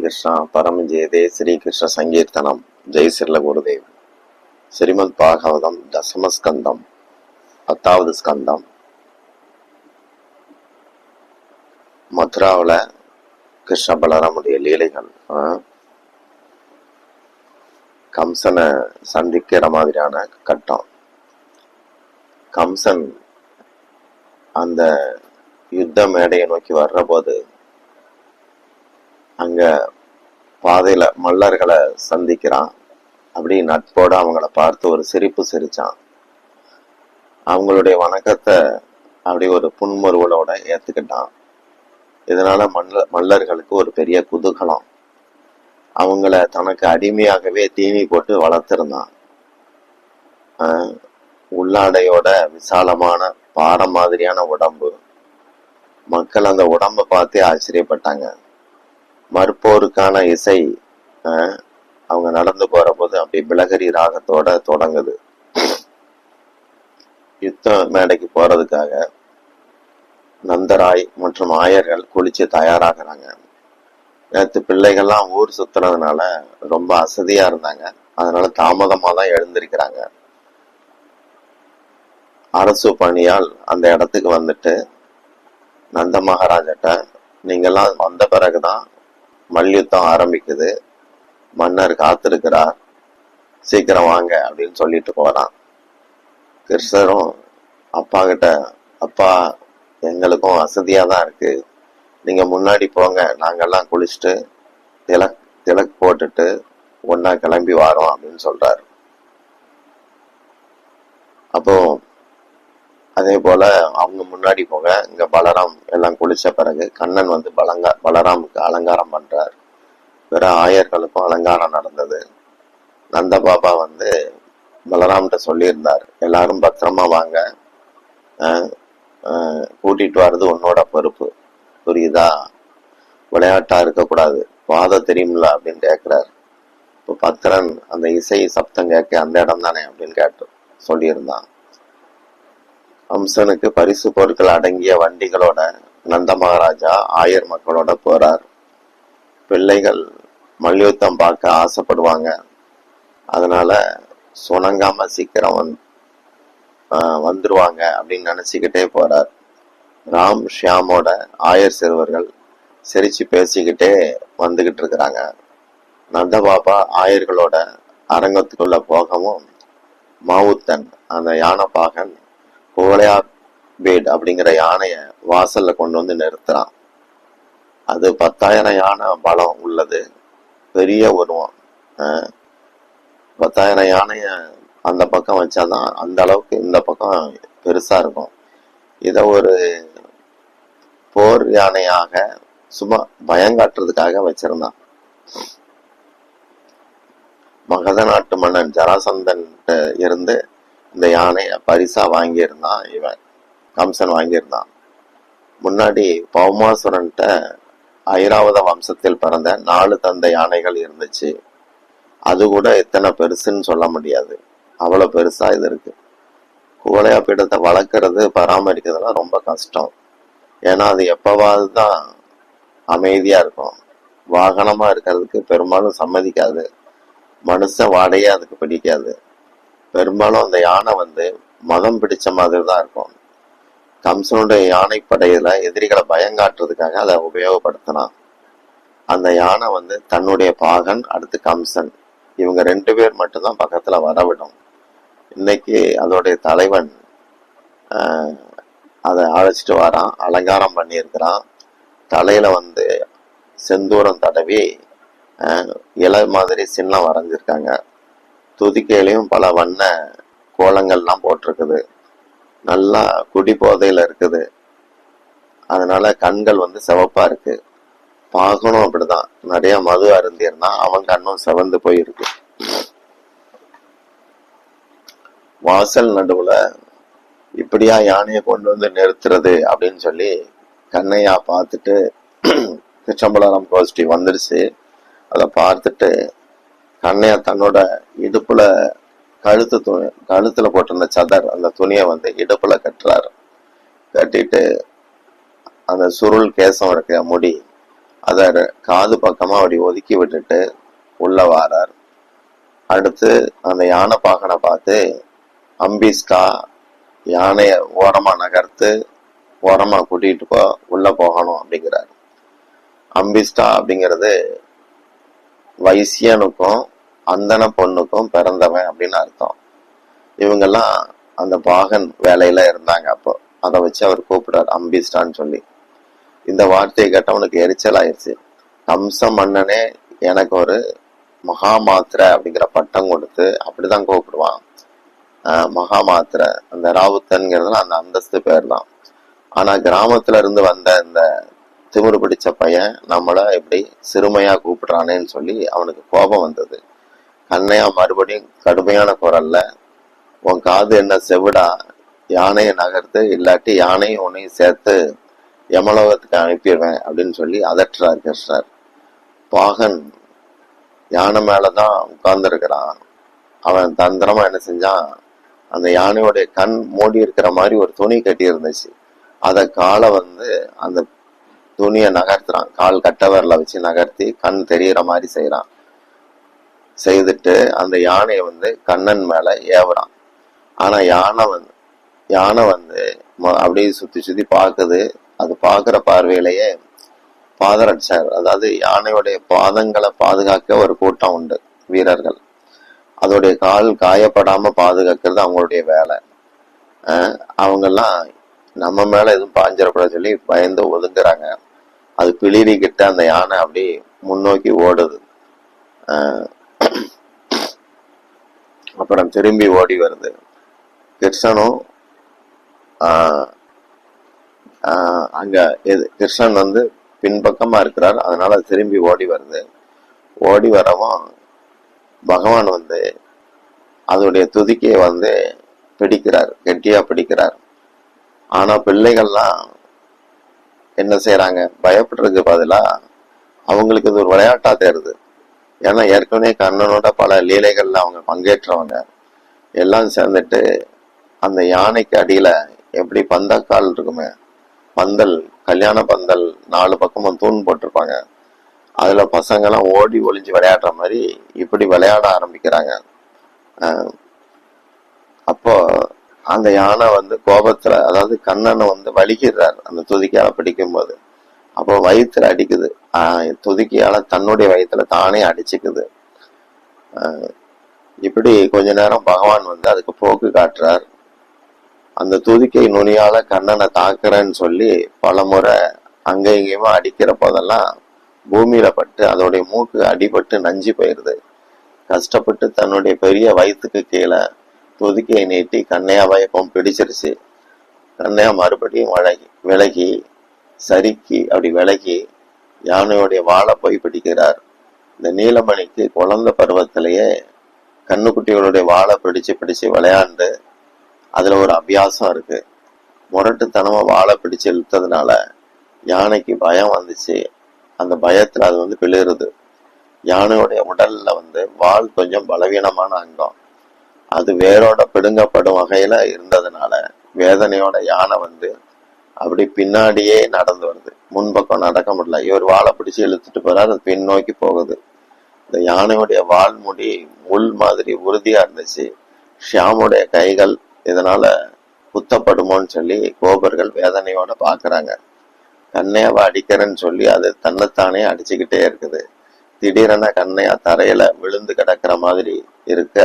கிருஷ்ணா பரமஜெயதே ஸ்ரீகிருஷ்ண சங்கீர்த்தனம். ஜெய் சிர்ல குருதேவ். ஸ்ரீமத் பாகவதம் தசமஸ்கந்தம் 10வது ஸ்கந்தம். மதுராவில் கிருஷ்ண பலராமுடைய லீலைகள். கம்சனை சந்திக்கிற மாதிரியான கட்டம். கம்சன் அந்த யுத்த மேடையை நோக்கி வர்ற போது அங்க பாதையில மல்லர்களை சந்திக்கிறான். அப்படி நட்போட அவங்கள பார்த்து ஒரு சிரிப்பு சிரிச்சான். அவங்களுடைய வணக்கத்தை அப்படி ஒரு புன்முறுவலோட ஏத்துக்கிட்டான். இதனால மல்லர்களுக்கு ஒரு பெரிய குதூகலம். அவங்கள தனக்கு அடிமையாகவே தீனி போட்டு வளர்த்திருந்தான். உள்ளாடையோட விசாலமான பாறை மாதிரியான உடம்பு. மக்கள் அந்த உடம்பை பார்த்தே ஆச்சரியப்பட்டாங்க. மறுப்போருக்கான இசை அவங்க நடந்து போற போது அப்படி பிலகரி ராகத்தோட தொடங்குது. யுத்த மேடைக்கு போறதுக்காக நந்தராய் மற்றும் ஆயர்கள் குளிச்சு தயாராகிறாங்க. நேற்று பிள்ளைகள்லாம் ஊர் சுத்துறதுனால ரொம்ப அசதியா இருந்தாங்க. அதனால தாமதமா தான் எழுந்திருக்கிறாங்க. அரசு பணியால் அந்த இடத்துக்கு வந்துட்டு நந்த மகாராஜட்ட, நீங்கெல்லாம் வந்த பிறகுதான் மல்யுத்தம் ஆரம்பிக்குது, மன்னர் காத்திருக்கிறார், சீக்கிரம் வாங்க அப்படின்னு சொல்லிட்டு போறான். கிருஷ்ணரும் அப்பா கிட்ட, அப்பா எங்களுக்கும் வசதியா தான் இருக்கு, நீங்க முன்னாடி போங்க, நாங்கெல்லாம் குளிச்சுட்டு திலக் போட்டுட்டு ஒன்னா கிளம்பி வாரோம் அப்படின்னு சொல்றாரு. அப்போ அதே போல அவங்க முன்னாடி போக, இங்க பலராம் எல்லாம் குளிச்ச பிறகு கண்ணன் வந்து பலராமுக்கு அலங்காரம் பண்றார். பிற ஆயர்களுக்கும் அலங்காரம் நடந்தது. நந்த பாபா வந்து பலராம்கிட்ட சொல்லியிருந்தார், எல்லாரும் பத்திரமா வாங்க, கூட்டிட்டு வர்றது உன்னோட பொறுப்பு, புரியுதா, விளையாட்டா இருக்கக்கூடாது, வாத தெரியுமில்ல அப்படின்னு கேட்கிறார். இப்போ பத்திரன் அந்த இசை சப்தம் கேட்க அந்த இடம் தானே அப்படின்னு கேட்டு சொல்லியிருந்தான். கம்சனுக்கு பரிசு பொருட்கள் அடங்கிய வண்டிகளோட நந்த மகாராஜா ஆயர் மக்களோட போறார். பிள்ளைகள் மல்யுத்தம் பார்க்க ஆசைப்படுவாங்க. அதனால சுணங்காம சீக்கிரம் வந்துருவாங்க அப்படின்னு நினைச்சுக்கிட்டே போறார். ராம் ஷியாமோட ஆயர் சிறுவர்கள் சிரிச்சு பேசிக்கிட்டே வந்துகிட்டு இருக்கிறாங்க. நந்த பாபா ஆயர்களோட அரங்கத்துக்குள்ள போகவும் மாவுத்தன் அந்த யானை பாகன் கோலையா பேட் அப்படிங்கிற யானைய வாசல்ல கொண்டு வந்து நிறுத்துறான். அது 10,000 யானை பலம் உள்ளது, பெரிய உருவம். 10,000 யானைய அந்த பக்கம் வச்சாதான் அந்த அளவுக்கு இந்த பக்கம் பெருசா இருக்கும். இத ஒரு போர் யானையாக சும்மா பயங்காட்டுறதுக்காக வச்சிருந்தான். மகத நாட்டு மன்னன் ஜராசந்தன் இருந்து இந்த யானைய பரிசா வாங்கியிருந்தான். இவன் கம்சன் வாங்கியிருந்தான். முன்னாடி பௌமாசுரன்ட்ட ஐராவத வம்சத்தில் பிறந்த 4 தந்தை யானைகள் இருந்துச்சு. அது கூட எத்தனை பெருசுன்னு சொல்ல முடியாது, அவ்வளவு பெருசா இது இருக்கு. குவளையா பீடத்தை வளர்க்கறது பராமரிக்கிறதுலாம் ரொம்ப கஷ்டம். ஏன்னா அது எப்பவாது தான் அமைதியா இருக்கும். வாகனமா இருக்கிறதுக்கு பெரும்பாலும் சம்மதிக்காது. மனுஷன் வாடையே அதுக்கு பிடிக்காது. பெரும்பாலும் அந்த யானை வந்து மதம் பிடிச்ச மாதிரி தான் இருக்கும். கம்சனுடைய யானை படையில எதிரிகளை பயங்காட்டுறதுக்காக அதை உபயோகப்படுத்தினான். அந்த யானை வந்து தன்னுடைய பாகன், அடுத்து கம்சன், இவங்க 2 பேர் மட்டும்தான் பக்கத்துல வரவிடும். இன்னைக்கு அதோடைய தலைவன் அதை அழைச்சிட்டு வரான், அலங்காரம் பண்ணியிருக்கிறான். தலையில வந்து செந்தூரம் தடவி இலை மாதிரி சின்னம் வரைஞ்சிருக்காங்க. துதிக்கையிலையும் பல வண்ண கோலங்கள்லாம் போட்டிருக்குது. நல்லா குடி போதையில இருக்குது. அதனால கண்கள் வந்து சிவப்பா இருக்கு. பாகனும் அப்படிதான், நிறைய மது அருந்தியிருந்தான், அவன் கண்ணும் சிவந்து போயிருக்கு. வாசல் நடுவுல இப்படியா யானையை கொண்டு வந்து நிறுத்துறது அப்படின்னு சொல்லி கண்ணையா பார்த்துட்டு கிருஷ்ணபலராம் கோஷ்டி வந்துருச்சு. அதை பார்த்துட்டு கண்ணையா தன்னோட இடுப்புல கழுத்துல போட்டிருந்த சதர், அந்த துணியை வந்து இடுப்புல கட்டுறாரு. கட்டிட்டு அந்த சுருள் கேசம் இருக்க முடி அத காது பக்கமா அப்படி ஒதுக்கி விட்டுட்டு உள்ள வாரார். அடுத்து அந்த யானை பாகனை பார்த்து, அம்பிஸ்கா, யானைய ஓரமா நகர்த்து, ஓரமா கூட்டிட்டு போ, உள்ள போகணும் அப்படிங்கிறார். அம்பிஸ்டா அப்படிங்கிறது வைசியனுக்கும் அந்தன பொண்ணுக்கும் பிறந்தவன் அப்படின்னு அர்த்தம். இவங்கெல்லாம் அந்த பாகன் வேலையில இருந்தாங்க. அப்போ அதை வச்சு அவர் கூப்பிடுறாரு அம்பிஸ்டான்னு சொல்லி. இந்த வார்த்தையை கேட்டவனுக்கு எரிச்சல் ஆயிடுச்சு. கம்ச மன்னனே எனக்கு ஒரு மகாமாத்திர அப்படிங்கிற பட்டம் கொடுத்து அப்படிதான் கூப்பிடுவான். மகாமாத்திர, அந்த ராவுத்தன்கிறதுல அந்த அந்தஸ்து பேர் தான். ஆனா கிராமத்துல இருந்து வந்த இந்த திமிரு பிடிச்ச பையன் நம்மள இப்படி சிறுமையா கூப்பிடுறானேன்னு சொல்லி அவனுக்கு கோபம் வந்தது. கண்ணையா மறுபடியும் கடுமையான குரல்ல, உன் காது என்ன செவிடா, யானையை நகர்த்து, இல்லாட்டி யானையும் உன்னையும் சேர்த்து யமலோகத்துக்கு அனுப்பிடுவேன் அப்படின்னு சொல்லி அதட்டுறார் கிருஷ்ணர். பாகன் யானை மேலதான் உட்கார்ந்து இருக்கிறான். அவன் தந்திரமா என்ன செஞ்சான், அந்த யானையோடைய கண் மூடி இருக்கிற மாதிரி ஒரு துணி கட்டி இருந்துச்சு. அத காலை அந்த துணியை நகர்த்துறான். கால் கட்டவரில் வச்சு நகர்த்தி கண் தெரியற மாதிரி செய்யறான். செய்துட்டு அந்த யானையை கண்ணன் மேல ஏவுறான். ஆனா யானை அப்படியே சுத்தி சுத்தி பாக்குது. அது பாக்குற பார்வையிலேயே பாதரட்சர், அதாவது யானையுடைய பாதங்களை பாதுகாக்க ஒரு கூட்டம் உண்டு வீரர்கள். அதோடைய கால் காயப்படாம பாதுகாக்கிறது அவங்களுடைய வேலை. அவங்கெல்லாம் நம்ம மேல எதுவும் பாஞ்சிடக்கூட சொல்லி பயந்து ஒதுங்குறாங்க. அது பிளிரிக்கிட்ட அந்த யானை அப்படி முன்னோக்கி ஓடுது. அப்புறம் திரும்பி ஓடி வருது. கிருஷ்ணனும் அங்க கிருஷ்ணன் பின்பக்கமா இருக்கிறார். அதனால திரும்பி ஓடி வருது. ஓடி வரவும் பகவான் அதோடைய துதிக்கையை பிடிக்கிறார், கெட்டியா பிடிக்கிறார். ஆனா பிள்ளைகள்லாம் என்ன செய்யறாங்க, பயப்படுறதுக்கு பதிலா அவங்களுக்கு இது ஒரு விளையாட்டா தேருது. ஏன்னா ஏற்கனவே கண்ணனோட பல லீலைகள்ல அவங்க பங்கேற்றவங்க எல்லாம் சேர்ந்துட்டு அந்த யானைக்கு அடியில எப்படி பந்தக்கால் இருக்குமே, பந்தல், கல்யாண பந்தல் 4 பக்கமும் தூண் போட்டிருப்பாங்க. அதுல பசங்க எல்லாம் ஓடி ஒளிஞ்சு விளையாடுற மாதிரி இப்படி விளையாட ஆரம்பிக்கிறாங்க. அப்போ அந்த யானை கோபத்துல, அதாவது கண்ணனை வலிக்கிறார் அந்த துதிக்கையால பிடிக்கும் போது. அப்போ வயிற்றுல அடிக்குது. துதிக்கையால தன்னுடைய வயிற்றுல தானே அடிச்சுக்குது. இப்படி கொஞ்ச நேரம் பகவான் அதுக்கு போக்கு காட்டுறார். அந்த துதிக்கை நுனியால கண்ணனை தாக்குறேன்னு சொல்லி பல முறை அங்க இங்கேயுமா அடிக்கிற போதெல்லாம் பூமியில பட்டு அதோடைய மூக்கு அடிபட்டு நஞ்சு போயிருது. கஷ்டப்பட்டு தன்னுடைய பெரிய வயிற்றுக்கு கீழே துதிக்கையை நீட்டி கண்ணையா வயப்பம் பிடிச்சிருச்சு. கண்ணையா மறுபடியும் விலகி சறுக்கி அப்படி விலகி யானையோடைய வாழை போய் பிடிக்கிறார். இந்த நீலமணிக்கு குழந்தை பருவத்திலேயே கண்ணுக்குட்டிகளுடைய வாழை பிடிச்சு விளையாண்டு அதுல ஒரு அபியாசம் இருக்கு. முரட்டுத்தனமா வாழை பிடிச்சு இழுத்ததுனால யானைக்கு பயம் வந்துச்சு. அந்த பயத்துல அது பிளிருது. யானையோடைய உடல்ல வால் கொஞ்சம் பலவீனமான அங்கம். அது வேரோட பிடுங்கப்படும் வகையில இருந்ததுனால வேதனையோட யானை அப்படி பின்னாடியே நடந்து வருது. முன்பக்கம் நடக்க முடியல. இவர் வாழை பிடிச்சு இழுத்துட்டு போறாரு. அது பின்னோக்கி போகுது. இந்த யானையுடைய வால் முடி முள் மாதிரி உறுதியா இருந்துச்சு. ஷியாமுடைய கைகள் இதனால குத்தப்படுமோன்னு சொல்லி கோபர்கள் வேதனையோட பாக்குறாங்க. கண்ணையாவை அடிக்கிறேன்னு சொல்லி அது தன்னைத்தானே அடிச்சுக்கிட்டே இருக்குது. திடீரென கண்ணையா தரையில விழுந்து கிடக்கிற மாதிரி இருக்க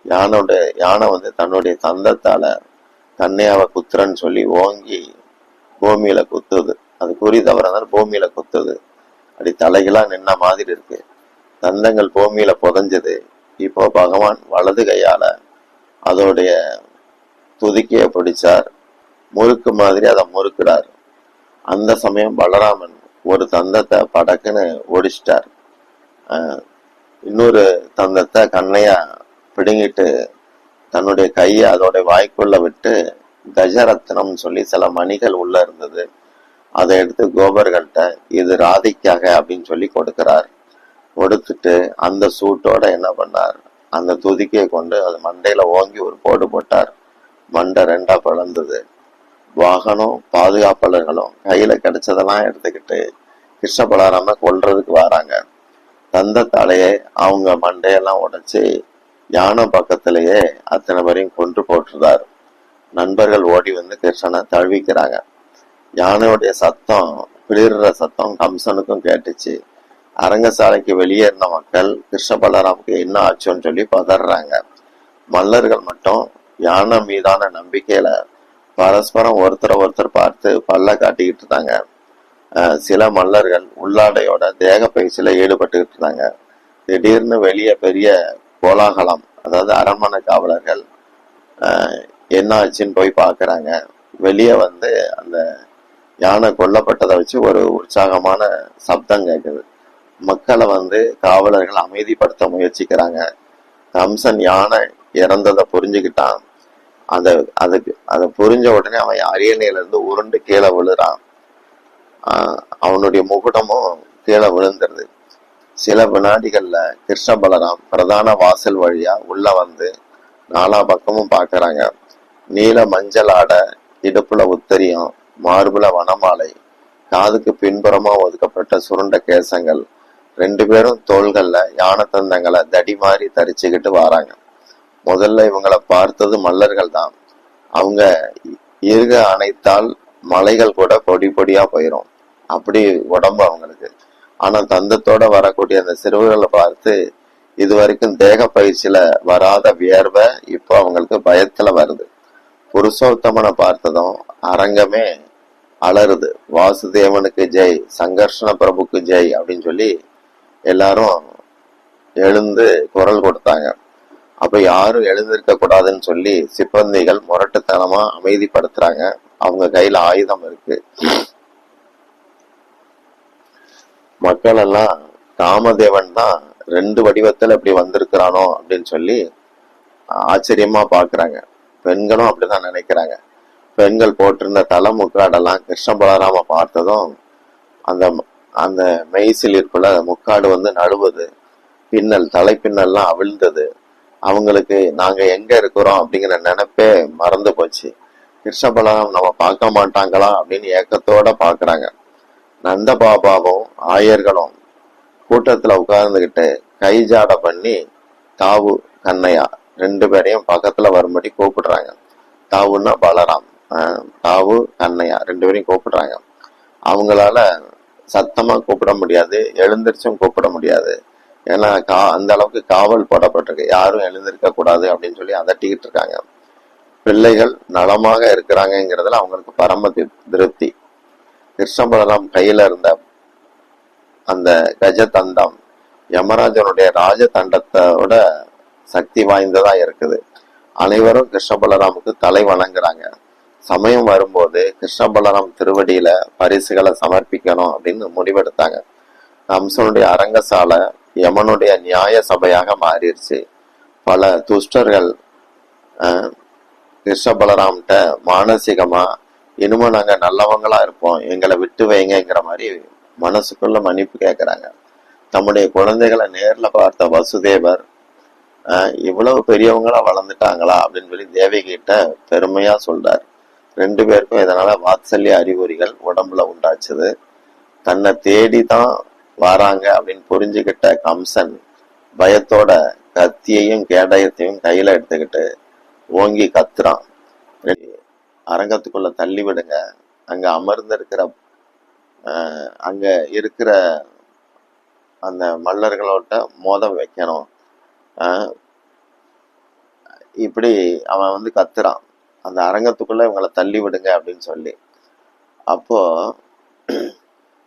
யானை தன்னுடைய தந்தத்தால கண்ணையாவை குத்துறன்னு சொல்லி ஓங்கி பூமியில குத்துது. அது குறி தவறனால பூமியில குத்துது. அப்படி தலைகளா நின்ன மாதிரி இருக்கு. தந்தங்கள் பூமியில புதஞ்சது. இப்போ பகவான் வலது கையால அதோடைய துதிக்கைய பிடிச்சார். முறுக்கு மாதிரி அதை முறுக்குறார். அந்த சமயம் பலராமன் ஒரு தந்தத்தை படக்குன்னு ஒடிச்சிட்டார். இன்னொரு தந்தத்தை கண்ணையா பிடுங்கிட்டு தன்னுடைய கையை அதோட வாய்க்குள்ள விட்டு கஜரத்னம் சொல்லி சில மணிகள் உள்ள இருந்தது. அதை எடுத்து கோபர்கள்ட்ட இது ராதிக்காக அப்படின்னு சொல்லி கொடுக்கிறார். கொடுத்துட்டு அந்த சூட்டோட என்ன பண்ணார், அந்த துதிக்கையை கொண்டு அது மண்டையில ஓங்கி ஒரு போடு போட்டார். மண்டை 2ஆ பிளந்தது. வாகனம் பாதுகாப்பாளர்களும் கையில கிடைச்சதெல்லாம் எடுத்துக்கிட்டு கிருஷ்ண பலராம கொல்றதுக்கு வராங்க. தந்தத்தாலேயே அவங்க மண்டையெல்லாம் உடைச்சு யானை பக்கத்திலேயே அத்தனை பேரையும் கொன்று போட்டுருந்தார். நண்பர்கள் ஓடி வந்து கிருஷ்ணனை தழுவிக்கிறாங்க. யானையுடைய சத்தம், பிளிர்ற சத்தம் கம்சனுக்கும் கேட்டுச்சு. அரங்கசாலைக்கு வெளியேறின மக்கள் கிருஷ்ண பலராமுக்கு என்ன ஆச்சோன்னு சொல்லி பதறாங்க. மல்லர்கள் மட்டும் யானை மீதான நம்பிக்கையில பரஸ்பரம் ஒருத்தர் பார்த்து பல்ல காட்டிக்கிட்டு இருந்தாங்க. சில மல்லர்கள் உள்ளாடையோட தேக பயிற்சியில ஈடுபட்டுக்கிட்டு இருந்தாங்க. திடீர்னு வெளியே பெரிய கோலாகலம், அதாவது அரண்மனை காவலர்கள் என்ன ஆச்சுன்னு போய் பாக்குறாங்க. வெளியே வந்து அந்த யானை கொல்லப்பட்டதை வச்சு ஒரு உற்சாகமான சப்தம் கேட்குது. மக்களை வந்து காவலர்கள் அமைதிப்படுத்த முயற்சிக்கிறாங்க. கம்சன் யானை இறந்ததை புரிஞ்சுக்கிட்டான். அதை புரிஞ்ச உடனே அவன் அரியணையில இருந்து உருண்டு கீழே விழுறான். அவனுடைய முகுடமும் கீழே விழுந்துருது. சில வினாடிகள்ல கிருஷ்ண பலராம் பிரதான வாசல் வழியா உள்ள வந்து நாலா பக்கமும் பாக்குறாங்க. நீல மஞ்சள் ஆடை, இடுப்புல உத்தரியம், மார்புல வனமாலை, காதுக்கு பின்புறமா ஒதுக்கப்பட்ட சுருண்ட கேசங்கள். 2 பேரும் தோள்கள்ல யானை தந்தங்களை தடி மாறி தரிச்சுக்கிட்டு வராங்க. முதல்ல இவங்களை பார்த்தது மல்லர்கள் தான். அவங்க இருக அணைத்தால் மலைகள் கூட பொடி பொடியா போயிரும், அப்படி உடம்பு அவங்களுக்கு. ஆனா தந்தத்தோட வரக்கூடிய அந்த சிறுவர்களை பார்த்து இது வரைக்கும் தேக பயிற்சியில வராத வியர்வை இப்போ அவங்களுக்கு பயத்துல வருது. புருஷோத்தமனை பார்த்ததும் அரங்கமே அலறுது. வாசுதேவனுக்கு ஜெய், சங்கர்ஷண பிரபுக்கு ஜெய் அப்படின்னு சொல்லி எல்லாரும் எழுந்து குரல் கொடுத்தாங்க. அப்ப யாரும் எழுந்திருக்க கூடாதுன்னு சொல்லி சிப்பந்திகள் முரட்டுத்தனமா அமைதிப்படுத்துறாங்க. அவங்க கையில ஆயுதம் இருக்கு. மக்கள் எல்லாம் காமதேவன் தான் 2 வடிவத்துல இப்படி வந்திருக்கிறானோ அப்படின்னு சொல்லி ஆச்சரியமா பாக்குறாங்க. பெண்களும் அப்படிதான் நினைக்கிறாங்க. பெண்கள் போட்டிருந்த தலை முக்காடெல்லாம் கிருஷ்ண பலராம பார்த்ததும் அந்த அந்த மெய்சிலிருப்புல முக்காடு வந்து நழுவுது. பின்னல், தலை பின்னல்லாம் அவிழ்ந்தது. அவங்களுக்கு நாங்க எங்க இருக்கிறோம் அப்படிங்கிற நினைப்பே மறந்து போச்சு. கிருஷ்ண பலராம் நம்ம பார்க்க மாட்டாங்களா அப்படின்னு ஏக்கத்தோட பாக்குறாங்க. நந்த பாபாவும் ஆயர்களும் கூட்டத்துல உட்கார்ந்துகிட்டு கைஜாட பண்ணி தாவு, கண்ணையா 2 பேரையும் பக்கத்துல வரும்படி கூப்பிடுறாங்க. தாவுன்னா பலராம், தாவு, கண்ணையா 2 பேரையும் கூப்பிடுறாங்க. அவங்களால சத்தமா கூப்பிட முடியாது, எழுந்திரிச்சும் கூப்பிட முடியாது. ஏன்னா அந்த அளவுக்கு காவல் போடப்பட்டிருக்கு. யாரும் எழுந்திருக்க கூடாது அப்படின்னு சொல்லி அதட்டிக்கிட்டு இருக்காங்க. பிள்ளைகள் நலமாக இருக்கிறாங்கிறதுல அவங்களுக்கு பரம திருப்தி. கிருஷ்ண பலராம் கையில இருந்த அந்த கஜதண்டம் யமராஜனுடைய ராஜ தண்டத்தோட சக்தி வாய்ந்ததா இருக்குது. அனைவரும் கிருஷ்ண பலராமுக்கு தலை வணங்குறாங்க. சமயம் வரும்போது கிருஷ்ண பலராம் திருவடியில பரிசுகளை சமர்ப்பிக்கணும் அப்படின்னு முடிவெடுத்தாங்க. கம்சனுடைய அரங்கசாலை யமனுடைய நியாய சபையாக மாறிடுச்சு. பல துஷ்டர்கள் கிருஷ்ண பலராம்கிட்ட மானசீகமா இனிமே நாங்க நல்லவங்களா இருப்போம், எங்களை விட்டு வைங்கிற மாதிரி மனசுக்குள்ள மன்னிப்பு கேட்கிறாங்க. தம்முடைய குழந்தைகளை நேர்ல பார்த்த வசுதேவர் இவ்வளவு பெரியவங்களா வளர்ந்துட்டாங்களா அப்படின்னு சொல்லி தேவகிட்ட பெருமையா சொல்றார். 2 பேருக்கும் இதனால வாத்சல்ய அறிகுறிகள் உடம்புல உண்டாச்சுது. தன்னை தேடிதான் வராங்க அப்படின்னு புரிஞ்சுக்கிட்ட கம்சன் பயத்தோட கத்தியையும் கேடயத்தையும் கையில எடுத்துக்கிட்டு ஓங்கி கத்துறான். அரங்கத்துக்குள்ள தள்ளி விடுங்க, அங்க அங்க இருக்கிற அந்த மல்லர்களோட மோதம் வைக்கணும். இப்படி அவன் வந்து கத்துறான். அந்த அரங்கத்துக்குள்ள இவங்களை தள்ளி விடுங்க அப்படின்னு சொல்லி. அப்போ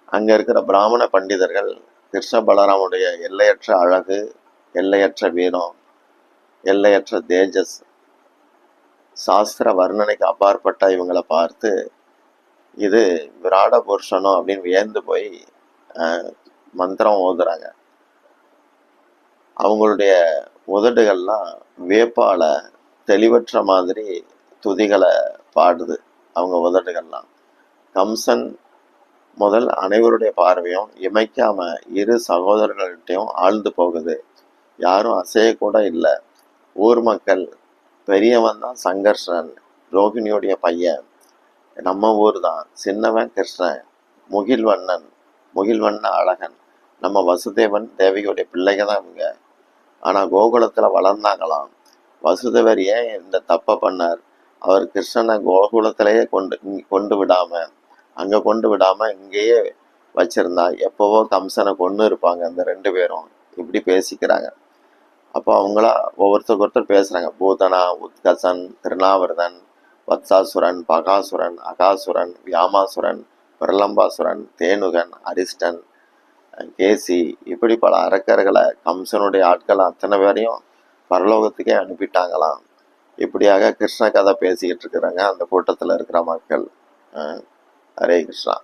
அங்க இருக்கிற பிராமண பண்டிதர்கள் கிருஷ்ண பலராமுடைய எல்லையற்ற அழகு, எல்லையற்ற வீரம், எல்லையற்ற தேஜஸ், சாஸ்திர வர்ணனைக்கு அப்பாற்பட்ட இவங்களை பார்த்து இது விராட புருஷனும் அப்படின்னு வியந்து போய் மந்திரம் ஓதுறாங்க. அவங்களுடைய உதடுகள்லாம் வேப்பால தெளிவற்ற மாதிரி துதிகளை பாடுது. அவங்க உதடுகள்லாம் கம்சன் முதல் அனைவருடைய பார்வையும் இமைக்காம 2 சகோதரர்கள்ட்டையும் ஆழ்ந்து போகுது. யாரும் அசையக்கூட இல்லை. ஊர் மக்கள், பெரியவன் தான் சங்கர்ஷன், ரோகிணியுடைய பையன், நம்ம ஊர் தான், சின்னவன் கிருஷ்ணன், முகில்வண்ணன், முகில்வண்ண அழகன். நம்ம வசுதேவன் தேவகியோடைய பிள்ளைங்க தான் இவங்க. ஆனா கோகுலத்துல வளர்ந்தாங்களாம். வசுதேவர் ஏன் இந்த தப்பை பண்ணார்? அவர் கிருஷ்ணனை கோகுலத்திலேயே கொண்டு விடாம இங்கேயே வச்சிருந்தா எப்பவோ கம்சனை கொண்டு இருப்பாங்க அந்த 2 பேரும். இப்படி பேசிக்கிறாங்க. அப்போ அவங்களா ஒவ்வொருத்தருக்கு ஒருத்தர் பேசுறாங்க. பூதனா, உத்கசன், திருநாவர்தன், வத்சாசுரன், பகாசுரன், அகாசுரன், வியாமாசுரன், பிரலம்பாசுரன், தேனுகன், அரிஷ்டன், கேசி, இப்படி பல அரக்கர்களை கம்சனுடைய ஆட்கள் அத்தனை பேரையும் பரலோகத்துக்கே அனுப்பிட்டாங்களாம். இப்படியாக கிருஷ்ண கதை பேசிக்கிட்டு இருக்கிறாங்க அந்த கூட்டத்தில் இருக்கிற மக்கள். ஹரே கிருஷ்ணா.